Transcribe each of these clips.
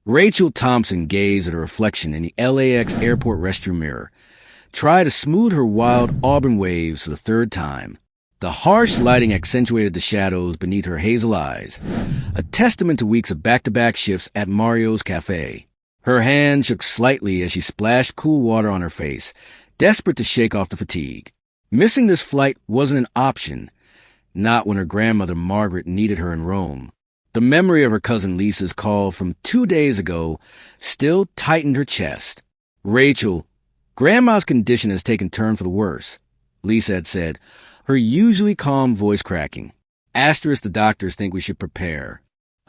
Rachel Thompson gazed at her reflection in the LAX airport restroom mirror, tried to smooth her wild auburn waves for the third time. The harsh lighting accentuated the shadows beneath her hazel eyes, a testament to weeks of back-to-back shifts at Mario's Cafe. Her hand shook slightly as she splashed cool water on her face, desperate to shake off the fatigue. Missing this flight wasn't an option, not when her grandmother Margaret needed her in Rome. The memory of her cousin Lisa's call from 2 days ago still tightened her chest. "Rachel, Grandma's condition has taken turn for the worse," Lisa had said, her usually calm voice cracking. "Asterisk, the doctors think we should prepare.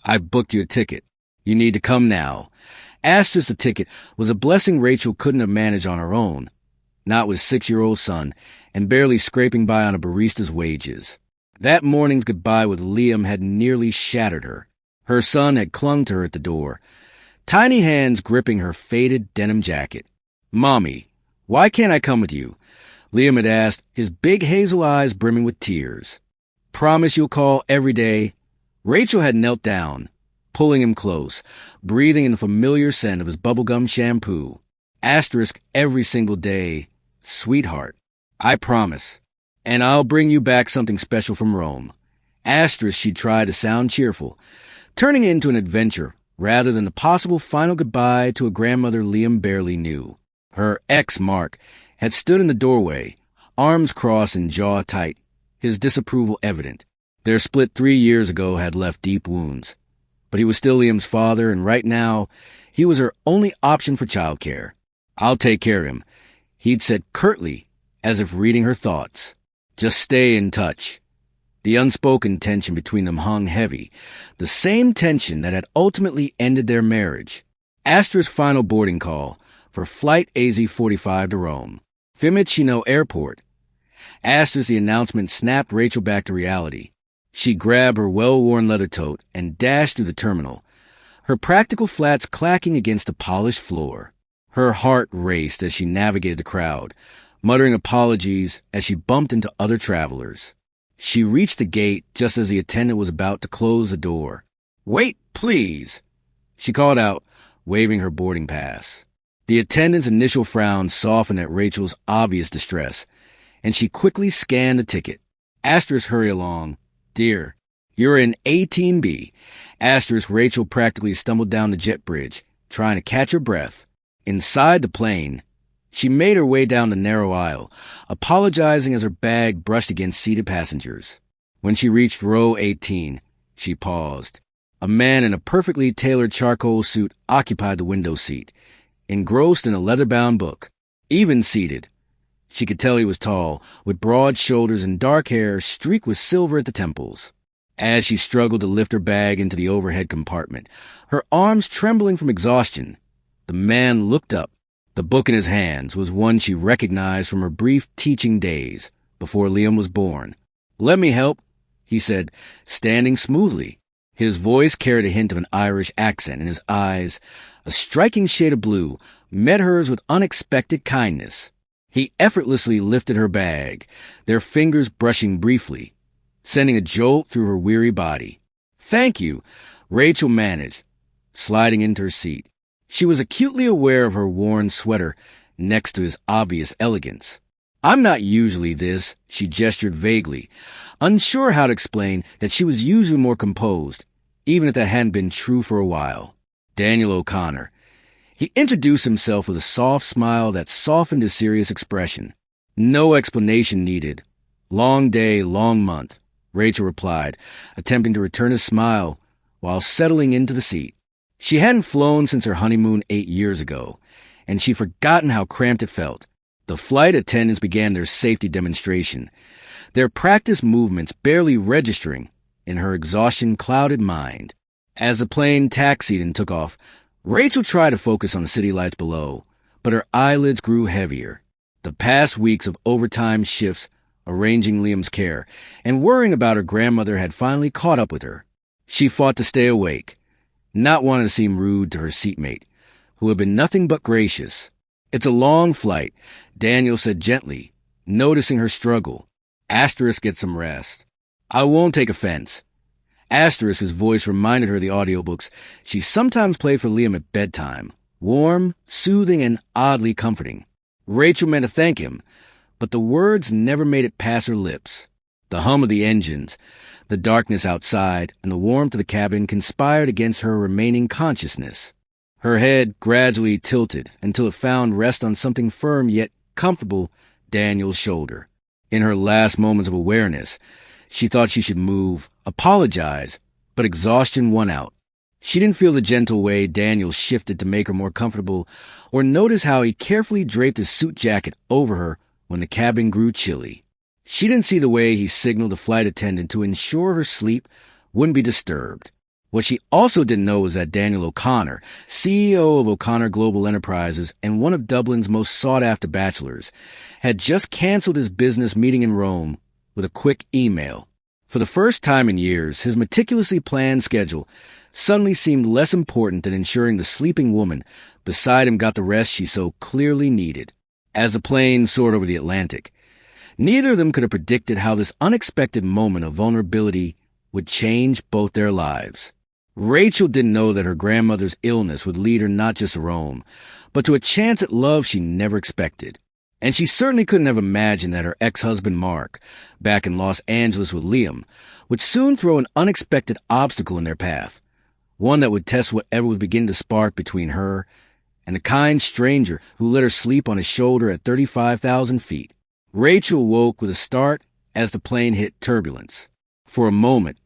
I've booked you a ticket. You need to come now." Asterisk, the ticket was a blessing Rachel couldn't have managed on her own, not with 6-year-old son and barely scraping by on a barista's wages. That morning's goodbye with Liam had nearly shattered her. Her son had clung to her at the door, tiny hands gripping her faded denim jacket. "Mommy, why can't I come with you?" Liam had asked, his big hazel eyes brimming with tears. "Promise you'll call every day?" Rachel had knelt down, pulling him close, breathing in the familiar scent of his bubblegum shampoo. Asterisk, every single day. "Sweetheart, I promise. And I'll bring you back something special from Rome." Asterisk, she tried to sound cheerful, turning it into an adventure rather than the possible final goodbye to a grandmother Liam barely knew. Her ex, Mark, had stood in the doorway, arms crossed and jaw tight, his disapproval evident. Their split 3 years ago had left deep wounds. But he was still Liam's father, and right now, he was her only option for childcare. "I'll take care of him," he'd said curtly, as if reading her thoughts. "Just stay in touch." The unspoken tension between them hung heavy, the same tension that had ultimately ended their marriage. Asterisk's final boarding call for Flight AZ-45 to Rome. Fiumicino Airport. Asterisk, the announcement snapped Rachel back to reality. She grabbed her well-worn leather tote and dashed through the terminal, her practical flats clacking against the polished floor. Her heart raced as she navigated the crowd, muttering apologies as she bumped into other travelers. She reached the gate just as the attendant was about to close the door. "Wait, please," she called out, waving her boarding pass. The attendant's initial frown softened at Rachel's obvious distress, and she quickly scanned the ticket. Asterisk, hurry along. "Dear, you're in A-Team B." Asterisk, Rachel practically stumbled down the jet bridge, trying to catch her breath. Inside the plane, she made her way down the narrow aisle, apologizing as her bag brushed against seated passengers. When she reached row 18, she paused. A man in a perfectly tailored charcoal suit occupied the window seat, engrossed in a leather-bound book. Even seated, she could tell he was tall, with broad shoulders and dark hair streaked with silver at the temples. As she struggled to lift her bag into the overhead compartment, her arms trembling from exhaustion, the man looked up. The book in his hands was one she recognized from her brief teaching days before Liam was born. "Let me help," he said, standing smoothly. His voice carried a hint of an Irish accent, and his eyes, a striking shade of blue, met hers with unexpected kindness. He effortlessly lifted her bag, their fingers brushing briefly, sending a jolt through her weary body. "Thank you," Rachel managed, sliding into her seat. She was acutely aware of her worn sweater next to his obvious elegance. "I'm not usually this," she gestured vaguely, unsure how to explain that she was usually more composed, even if that hadn't been true for a while. "Daniel O'Connor." He introduced himself with a soft smile that softened his serious expression. "No explanation needed. Long day, long month," Rachel replied, attempting to return his smile while settling into the seat. She hadn't flown since her honeymoon 8 years ago, and she'd forgotten how cramped it felt. The flight attendants began their safety demonstration, their practice movements barely registering in her exhaustion-clouded mind. As the plane taxied and took off, Rachel tried to focus on the city lights below, but her eyelids grew heavier. The past weeks of overtime shifts arranging Liam's care and worrying about her grandmother had finally caught up with her. She fought to stay awake, not wanting to seem rude to her seatmate, who had been nothing but gracious. "It's a long flight," Daniel said gently, noticing her struggle. "Asterisk, get some rest." "I won't take offense." Asterisk's voice reminded her of the audiobooks she sometimes played for Liam at bedtime. Warm, soothing, and oddly comforting. Rachel meant to thank him, but the words never made it past her lips. The hum of the engines, the darkness outside, and the warmth of the cabin conspired against her remaining consciousness. Her head gradually tilted until it found rest on something firm yet comfortable, Daniel's shoulder. In her last moments of awareness, she thought she should move, apologize, but exhaustion won out. She didn't feel the gentle way Daniel shifted to make her more comfortable, or notice how he carefully draped his suit jacket over her when the cabin grew chilly. She didn't see the way he signaled the flight attendant to ensure her sleep wouldn't be disturbed. What she also didn't know was that Daniel O'Connor, CEO of O'Connor Global Enterprises and one of Dublin's most sought-after bachelors, had just canceled his business meeting in Rome with a quick email. For the first time in years, his meticulously planned schedule suddenly seemed less important than ensuring the sleeping woman beside him got the rest she so clearly needed. As the plane soared over the Atlantic, neither of them could have predicted how this unexpected moment of vulnerability would change both their lives. Rachel didn't know that her grandmother's illness would lead her not just to Rome, but to a chance at love she never expected. And she certainly couldn't have imagined that her ex-husband Mark, back in Los Angeles with Liam, would soon throw an unexpected obstacle in their path, one that would test whatever was beginning to spark between her and the kind stranger who let her sleep on his shoulder at 35,000 feet. Rachel woke with a start as the plane hit turbulence. For a moment,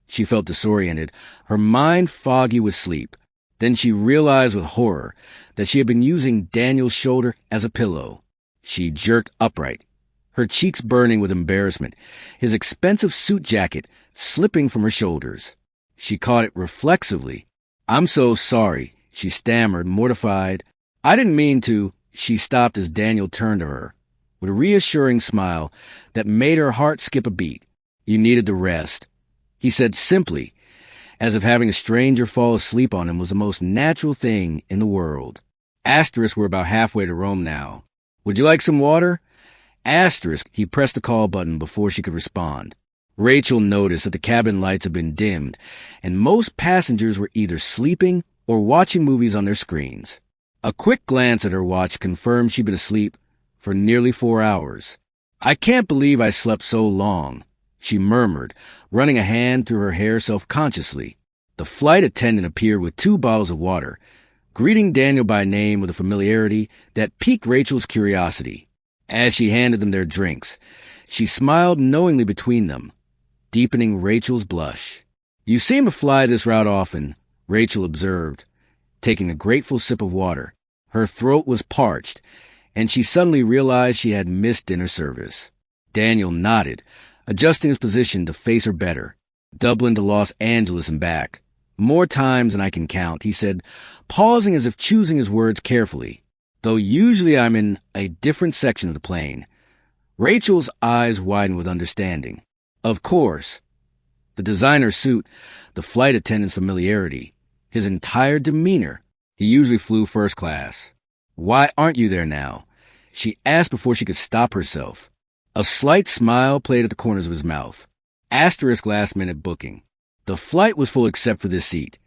she felt disoriented, her mind foggy with sleep. Then she realized with horror that she had been using Daniel's shoulder as a pillow. She jerked upright, her cheeks burning with embarrassment, his expensive suit jacket slipping from her shoulders. She caught it reflexively. "I'm so sorry," she stammered, mortified. "I didn't mean to." She stopped as Daniel turned to her, with a reassuring smile that made her heart skip a beat. "You needed the rest," he said simply, as if having a stranger fall asleep on him was the most natural thing in the world. Asterisk were about halfway to Rome now. "Would you like some water?" Asterisk, he pressed the call button before she could respond. Rachel noticed that the cabin lights had been dimmed, and most passengers were either sleeping or watching movies on their screens. A quick glance at her watch confirmed she'd been asleep for nearly 4 hours. "I can't believe I slept so long," she murmured, running a hand through her hair self-consciously. The flight attendant appeared with 2 bottles of water, greeting Daniel by name with a familiarity that piqued Rachel's curiosity. As she handed them their drinks, she smiled knowingly between them, deepening Rachel's blush. "You seem to fly this route often," Rachel observed, taking a grateful sip of water. Her throat was parched, and she suddenly realized she had missed dinner service. Daniel nodded, adjusting his position to face her better. "Dublin to Los Angeles and back. More times than I can count," he said, pausing as if choosing his words carefully. "Though usually I'm in a different section of the plane." Rachel's eyes widened with understanding. Of course. The designer suit, the flight attendant's familiarity, his entire demeanor. He usually flew first class. "Why aren't you there now?" she asked before she could stop herself. A slight smile played at the corners of his mouth. Asterisk last-minute booking. The flight was full except for this seat.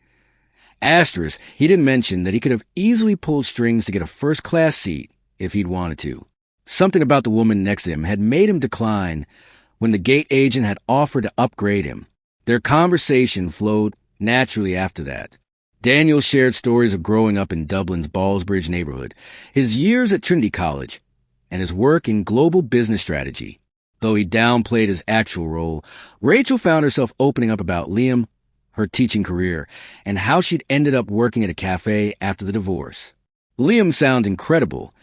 Asterisk, he didn't mention that he could have easily pulled strings to get a first-class seat if he'd wanted to. Something about the woman next to him had made him decline when the gate agent had offered to upgrade him. Their conversation flowed naturally after that. Daniel shared stories of growing up in Dublin's Ballsbridge neighborhood, his years at Trinity College, and his work in global business strategy. Though he downplayed his actual role, Rachel found herself opening up about Liam, her teaching career, and how she'd ended up working at a cafe after the divorce. "Liam sounds incredible,"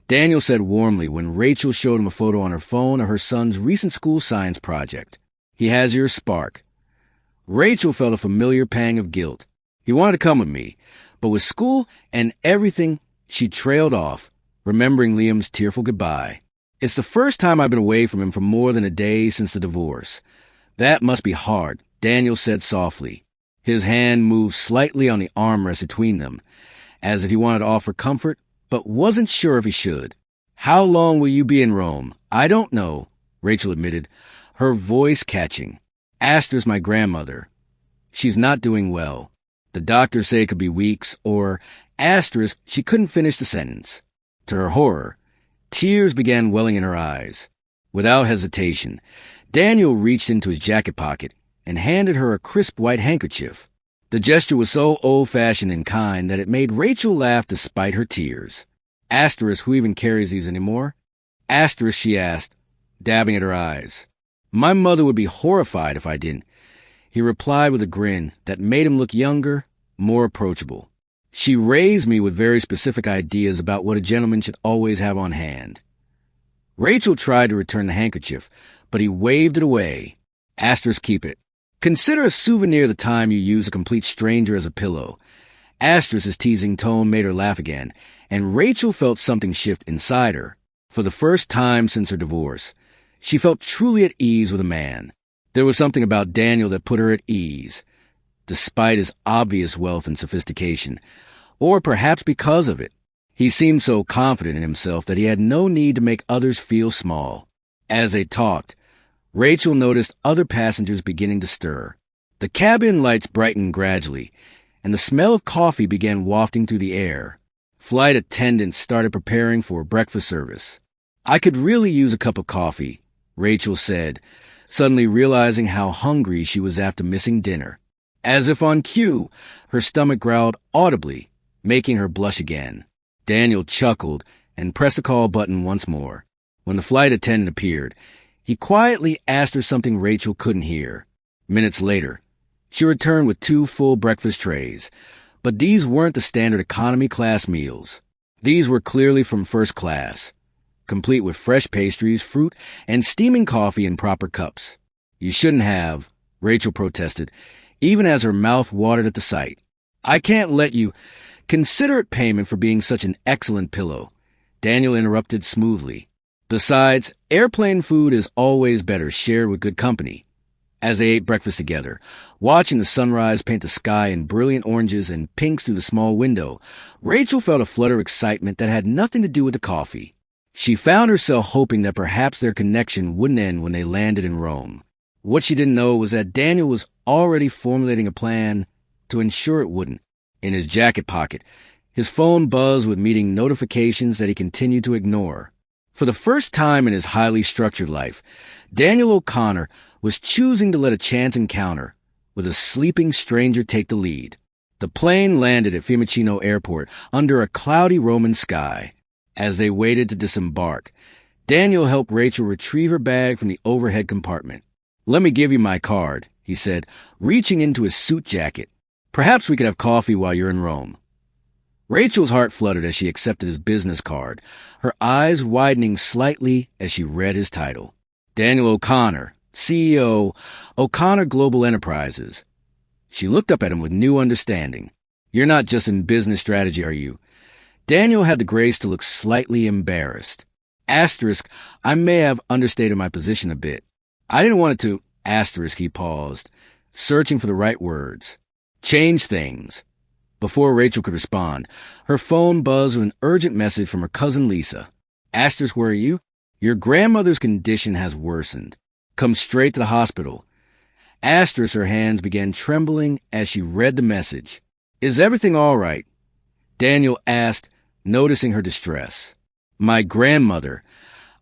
Daniel said warmly when Rachel showed him a photo on her phone of her son's recent school science project. "He has your spark." Rachel felt a familiar pang of guilt. He wanted to come with me, but with school and everything, she trailed off, remembering Liam's tearful goodbye. "It's the first time I've been away from him for more than a day since the divorce." "That must be hard," Daniel said softly. His hand moved slightly on the armrest between them, as if he wanted to offer comfort, but wasn't sure if he should. "How long will you be in Rome?" "I don't know," Rachel admitted, her voice catching. "Astor's my grandmother. She's not doing well. The doctors say it could be weeks, or asterisk, she couldn't finish the sentence. To her horror, tears began welling in her eyes. Without hesitation, Daniel reached into his jacket pocket and handed her a crisp white handkerchief. The gesture was so old-fashioned and kind that it made Rachel laugh despite her tears. Asterisk, who even carries these anymore? Asterisk, she asked, dabbing at her eyes. My mother would be horrified if I didn't. He replied with a grin that made him look younger, more approachable. She raised me with very specific ideas about what a gentleman should always have on hand. Rachel tried to return the handkerchief, but he waved it away. Asterisk, keep it. Consider a souvenir the time you use a complete stranger as a pillow. Asterisk's teasing tone made her laugh again, and Rachel felt something shift inside her. For the first time since her divorce, she felt truly at ease with a man. There was something about Daniel that put her at ease, despite his obvious wealth and sophistication, or perhaps because of it. He seemed so confident in himself that he had no need to make others feel small. As they talked, Rachel noticed other passengers beginning to stir. The cabin lights brightened gradually, and the smell of coffee began wafting through the air. Flight attendants started preparing for breakfast service. I could really use a cup of coffee, Rachel said, suddenly realizing how hungry she was after missing dinner. As if on cue, her stomach growled audibly, making her blush again. Daniel chuckled and pressed the call button once more. When the flight attendant appeared, he quietly asked her something Rachel couldn't hear. Minutes later, she returned with 2 full breakfast trays, but these weren't the standard economy class meals. These were clearly from first class, complete with fresh pastries, fruit, and steaming coffee in proper cups. You shouldn't have, Rachel protested, even as her mouth watered at the sight. I can't let you. Consider it payment for being such an excellent pillow, Daniel interrupted smoothly. Besides, airplane food is always better shared with good company. As they ate breakfast together, watching the sunrise paint the sky in brilliant oranges and pinks through the small window, Rachel felt a flutter of excitement that had nothing to do with the coffee. She found herself hoping that perhaps their connection wouldn't end when they landed in Rome. What she didn't know was that Daniel was already formulating a plan to ensure it wouldn't. In his jacket pocket, his phone buzzed with meeting notifications that he continued to ignore. For the first time in his highly structured life, Daniel O'Connor was choosing to let a chance encounter with a sleeping stranger take the lead. The plane landed at Fiumicino Airport under a cloudy Roman sky. As they waited to disembark, Daniel helped Rachel retrieve her bag from the overhead compartment. Let me give you my card, he said, reaching into his suit jacket. Perhaps we could have coffee while you're in Rome. Rachel's heart fluttered as she accepted his business card, her eyes widening slightly as she read his title. Daniel O'Connor, CEO, O'Connor Global Enterprises. She looked up at him with new understanding. You're not just in business strategy, are you? Daniel had the grace to look slightly embarrassed. Asterisk, I may have understated my position a bit. I didn't want it to, asterisk, he paused, searching for the right words. Change things. Before Rachel could respond, her phone buzzed with an urgent message from her cousin Lisa. Asterisk, where are you? Your grandmother's condition has worsened. Come straight to the hospital. Asterisk, her hands began trembling as she read the message. Is everything all right? Daniel asked, noticing her distress. My grandmother.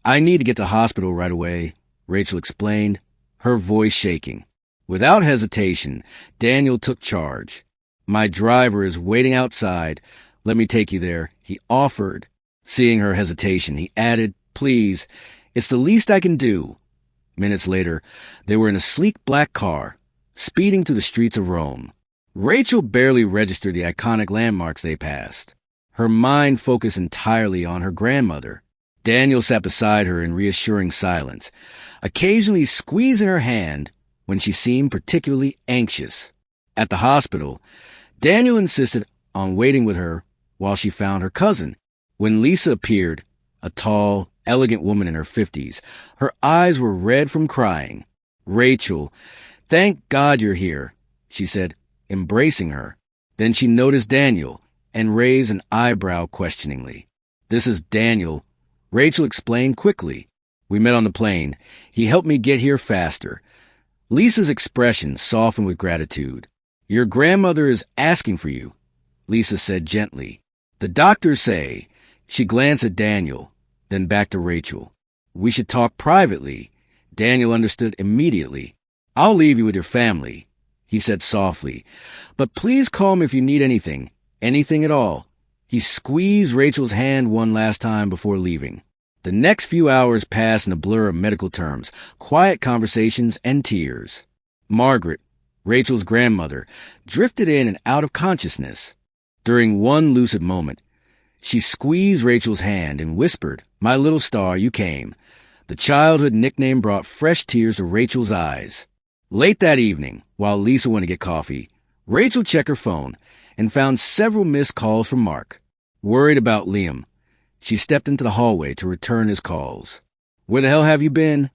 I need to get to the hospital right away, Rachel explained, her voice shaking. Without hesitation, Daniel took charge. My driver is waiting outside. Let me take you there, he offered. Seeing her hesitation, he added, please, it's the least I can do. Minutes later, they were in a sleek black car, speeding through the streets of Rome. Rachel barely registered the iconic landmarks they passed. Her mind focused entirely on her grandmother. Daniel sat beside her in reassuring silence, occasionally squeezing her hand when she seemed particularly anxious. At the hospital, Daniel insisted on waiting with her while she found her cousin. When Lisa appeared, a tall, elegant woman in her 50s, her eyes were red from crying. Rachel, thank God you're here, she said, embracing her. Then she noticed Daniel and raised an eyebrow questioningly. This is Daniel, Rachel explained quickly. We met on the plane. He helped me get here faster. Lisa's expression softened with gratitude. Your grandmother is asking for you, Lisa said gently. The doctors say. She glanced at Daniel, then back to Rachel. We should talk privately. Daniel understood immediately. I'll leave you with your family, he said softly. But please call me if you need anything at all. He squeezed Rachel's hand one last time before leaving. The next few hours passed in a blur of medical terms, quiet conversations, and tears. Margaret, Rachel's grandmother, drifted in and out of consciousness. During one lucid moment, she squeezed Rachel's hand and whispered, "My little star, you came." The childhood nickname brought fresh tears to Rachel's eyes. Late that evening, while Lisa went to get coffee, Rachel checked her phone and found several missed calls from Mark. Worried about Liam, she stepped into the hallway to return his calls. "Where the hell have you been?"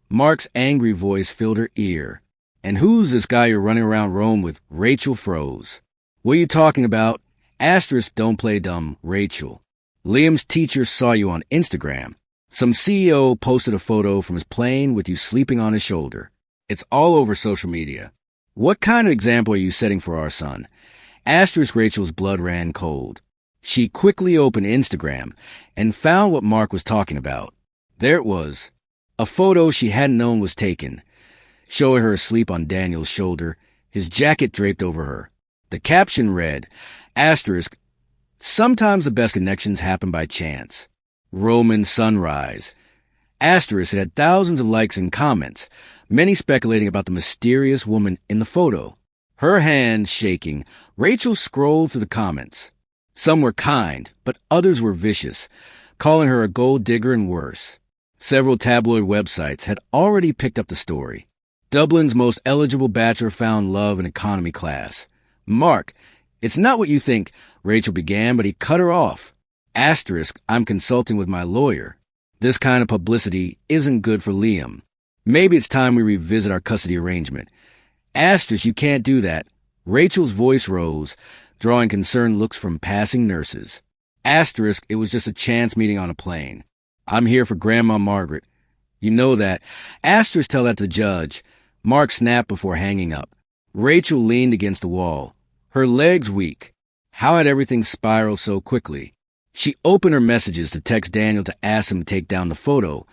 Mark's angry voice filled her ear. "And who's this guy you're running around Rome with?" Rachel froze. "What are you talking about?" Asterisk, don't play dumb, Rachel. "Liam's teacher saw you on Instagram. Some CEO posted a photo from his plane with you sleeping on his shoulder. It's all over social media. What kind of example are you setting for our son?" Asterisk, Rachel's blood ran cold. She quickly opened Instagram and found what Mark was talking about. There it was. A photo she hadn't known was taken, showing her asleep on Daniel's shoulder, his jacket draped over her. The caption read, asterisk, "Sometimes the best connections happen by chance. Roman sunrise." Asterisk, it had thousands of likes and comments, many speculating about the mysterious woman in the photo. Her hands shaking, Rachel scrolled through the comments. Some were kind, but others were vicious, calling her a gold digger and worse. Several tabloid websites had already picked up the story. Dublin's most eligible bachelor found love in economy class. "Mark, it's not what you think," Rachel began, but he cut her off. Asterisk, "I'm consulting with my lawyer. This kind of publicity isn't good for Liam. Maybe it's time we revisit our custody arrangement." Asterisk, "You can't do that." Rachel's voice rose, drawing concerned looks from passing nurses. Asterisk, "It was just a chance meeting on a plane. I'm here for Grandma Margaret. You know that." Asterisk, "Tell that to the judge." Mark snapped before hanging up. Rachel leaned against the wall, her legs weak. How had everything spiraled so quickly? She opened her messages to text Daniel to ask him to take down the photo,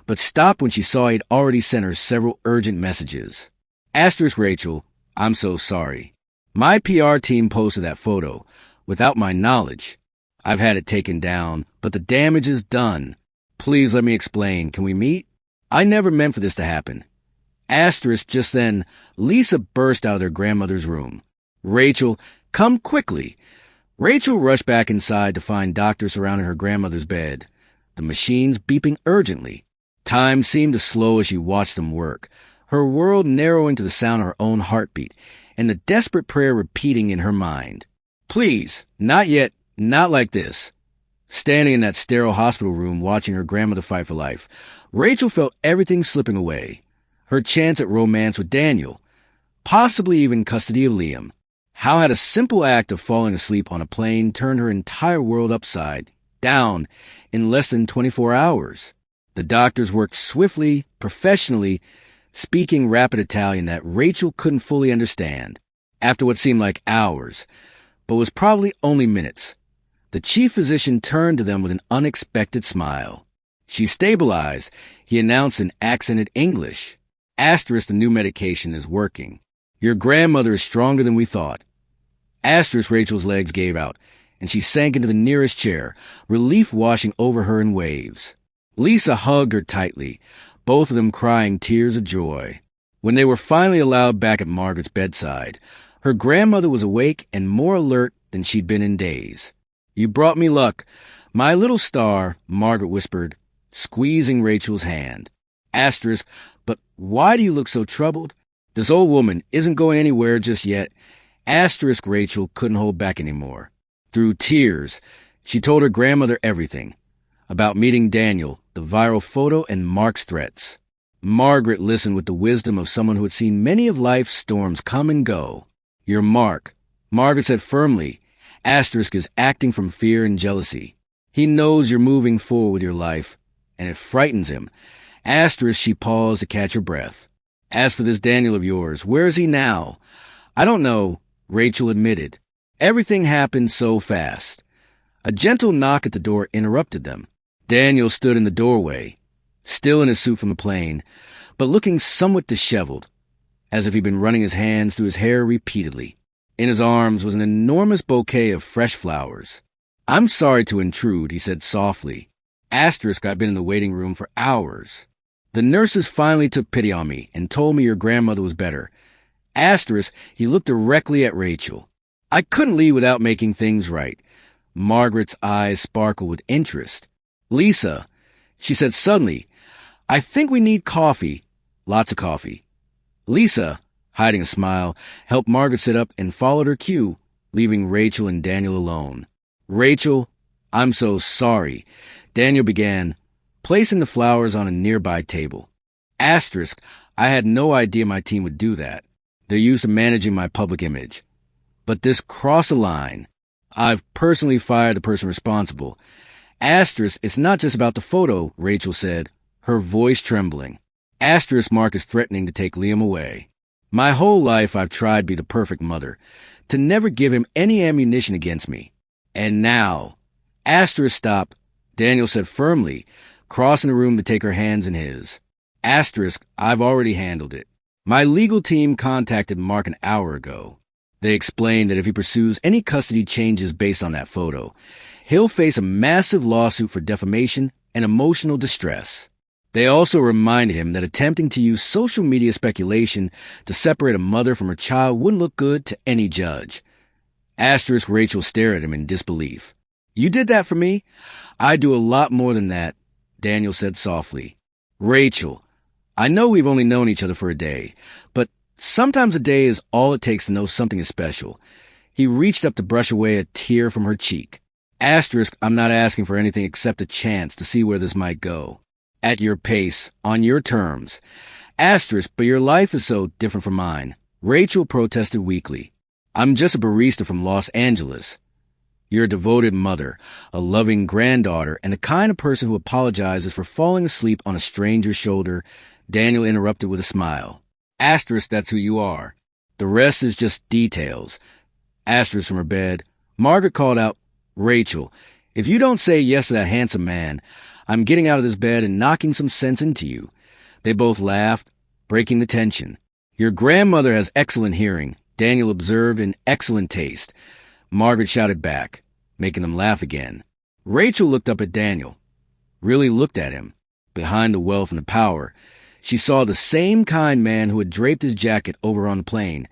but stopped when she saw he'd already sent her several urgent messages. Asterisk, "Rachel, I'm so sorry. My PR team posted that photo without my knowledge. I've had it taken down, but the damage is done. Please let me explain. Can we meet? I never meant for this to happen." Asterisk, just then, Lisa burst out of their grandmother's room. "Rachel, come quickly." Rachel rushed back inside to find doctors surrounding her grandmother's bed, the machines beeping urgently. Time seemed to slow as she watched them work, her world narrowing to the sound of her own heartbeat, and the desperate prayer repeating in her mind. "Please, not yet, not like this." Standing in that sterile hospital room watching her grandmother fight for life, Rachel felt everything slipping away. Her chance at romance with Daniel, possibly even custody of Liam. How had a simple act of falling asleep on a plane turned her entire world upside down in less than 24 hours? The doctors worked swiftly, professionally, speaking rapid Italian that Rachel couldn't fully understand. After what seemed like hours, but was probably only minutes, the chief physician turned to them with an unexpected smile. "She's stabilized," he announced in accented English. Asterisk, "The new medication is working. Your grandmother is stronger than we thought." Asterisk, Rachel's legs gave out, and she sank into the nearest chair, relief washing over her in waves. Lisa hugged her tightly, both of them crying tears of joy. When they were finally allowed back at Margaret's bedside, her grandmother was awake and more alert than she'd been in days. "You brought me luck, my little star," Margaret whispered, squeezing Rachel's hand. Asterisk, "But why do you look so troubled? This old woman isn't going anywhere just yet." Asterisk, Rachel couldn't hold back anymore. Through tears, she told her grandmother everything. About meeting Daniel, the viral photo, and Mark's threats. Margaret listened with the wisdom of someone who had seen many of life's storms come and go. "Your Mark," Margaret said firmly, Asterisk, "is acting from fear and jealousy. He knows you're moving forward with your life, and it frightens him." Asterisk, she paused to catch her breath. "As for this Daniel of yours, where is he now? I don't know, Rachel admitted. Everything happened so fast. A gentle knock at the door interrupted them. Daniel stood in the doorway, still in his suit from the plane, but looking somewhat disheveled, as if he'd been running his hands through his hair repeatedly. In his arms was an enormous bouquet of fresh flowers. "I'm sorry to intrude," he said softly. Asterisk, I've been in the waiting room for hours. The nurses finally took pity on me and told me your grandmother was better. Asterisk, he looked directly at Rachel. I couldn't leave without making things right. Margaret's eyes sparkled with interest. "Lisa," she said suddenly, "I think we need coffee. Lots of coffee." Lisa, hiding a smile, helped Margaret sit up and followed her cue, leaving Rachel and Daniel alone. "Rachel, I'm so sorry," Daniel began, placing the flowers on a nearby table. Asterisk, I had no idea my team would do that. They're used to managing my public image. But this crossed a line. I've personally fired the person responsible. Asterisk, it's not just about the photo, Rachel said, her voice trembling. Asterisk mark is threatening to take Liam away. My whole life I've tried to be the perfect mother, to never give him any ammunition against me. And now, Asterisk stop, Daniel said firmly, crossing the room to take her hands in his. Asterisk, I've already handled it. My legal team contacted Mark an hour ago. They explained that if he pursues any custody changes based on that photo, he'll face a massive lawsuit for defamation and emotional distress. They also reminded him that attempting to use social media speculation to separate a mother from her child wouldn't look good to any judge. Asterisk Rachel stared at him in disbelief. You did that for me? I do a lot more than that, Daniel said softly. Rachel, I know we've only known each other for a day, but sometimes a day is all it takes to know something is special. He reached up to brush away a tear from her cheek. Asterisk, I'm not asking for anything except a chance to see where this might go. At your pace, on your terms. Asterisk, but your life is so different from mine. Rachel protested weakly. I'm just a barista from Los Angeles. You're a devoted mother, a loving granddaughter, and the kind of person who apologizes for falling asleep on a stranger's shoulder, Daniel interrupted with a smile. Asterisk, that's who you are. The rest is just details. Asterisk from her bed. Margaret called out, Rachel, if you don't say yes to that handsome man, I'm getting out of this bed and knocking some sense into you. They both laughed, breaking the tension. Your grandmother has excellent hearing, Daniel observed, and excellent taste. Margaret shouted back, making them laugh again. Rachel looked up at Daniel, really looked at him. Behind the wealth and the power, she saw the same kind man who had draped his jacket over on the plane,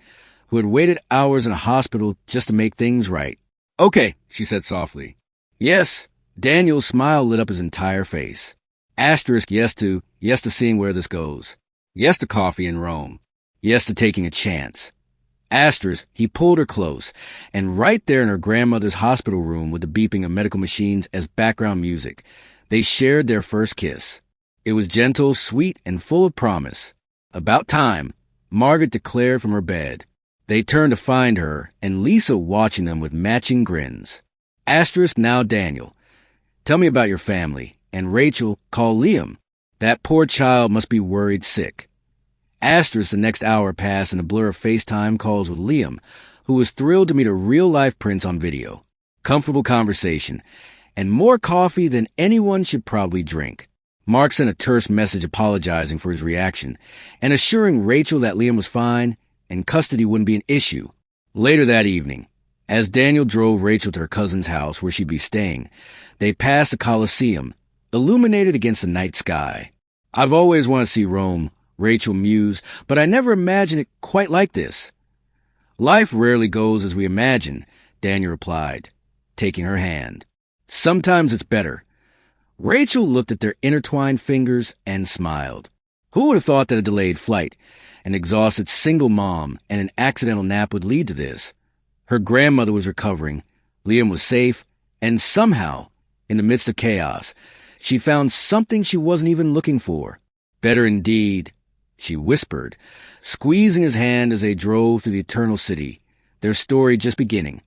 who had waited hours in a hospital just to make things right. Okay, she said softly. Yes, Daniel's smile lit up his entire face. Asterisk yes to seeing where this goes. Yes to coffee in Rome. Yes to taking a chance. Asterisk, he pulled her close, and right there in her grandmother's hospital room with the beeping of medical machines as background music, they shared their first kiss. It was gentle, sweet, and full of promise. About time, Margaret declared from her bed. They turned to find her, and Lisa watching them with matching grins. Asterisk, now Daniel. Tell me about your family, and Rachel, call Liam. That poor child must be worried sick. Asterisk, the next hour passed in a blur of FaceTime calls with Liam, who was thrilled to meet a real-life prince on video. Comfortable conversation, and more coffee than anyone should probably drink. Mark sent a terse message apologizing for his reaction, and assuring Rachel that Liam was fine and custody wouldn't be an issue. Later that evening, as Daniel drove Rachel to her cousin's house where she'd be staying, they passed the Colosseum, illuminated against the night sky. I've always wanted to see Rome, Rachel mused, but I never imagined it quite like this. Life rarely goes as we imagine, Daniel replied, taking her hand. Sometimes it's better. Rachel looked at their intertwined fingers and smiled. Who would have thought that a delayed flight, an exhausted single mom, and an accidental nap would lead to this? Her grandmother was recovering, Liam was safe, and somehow, in the midst of chaos, she found something she wasn't even looking for. Better indeed, she whispered, squeezing his hand as they drove through the eternal city, their story just beginning.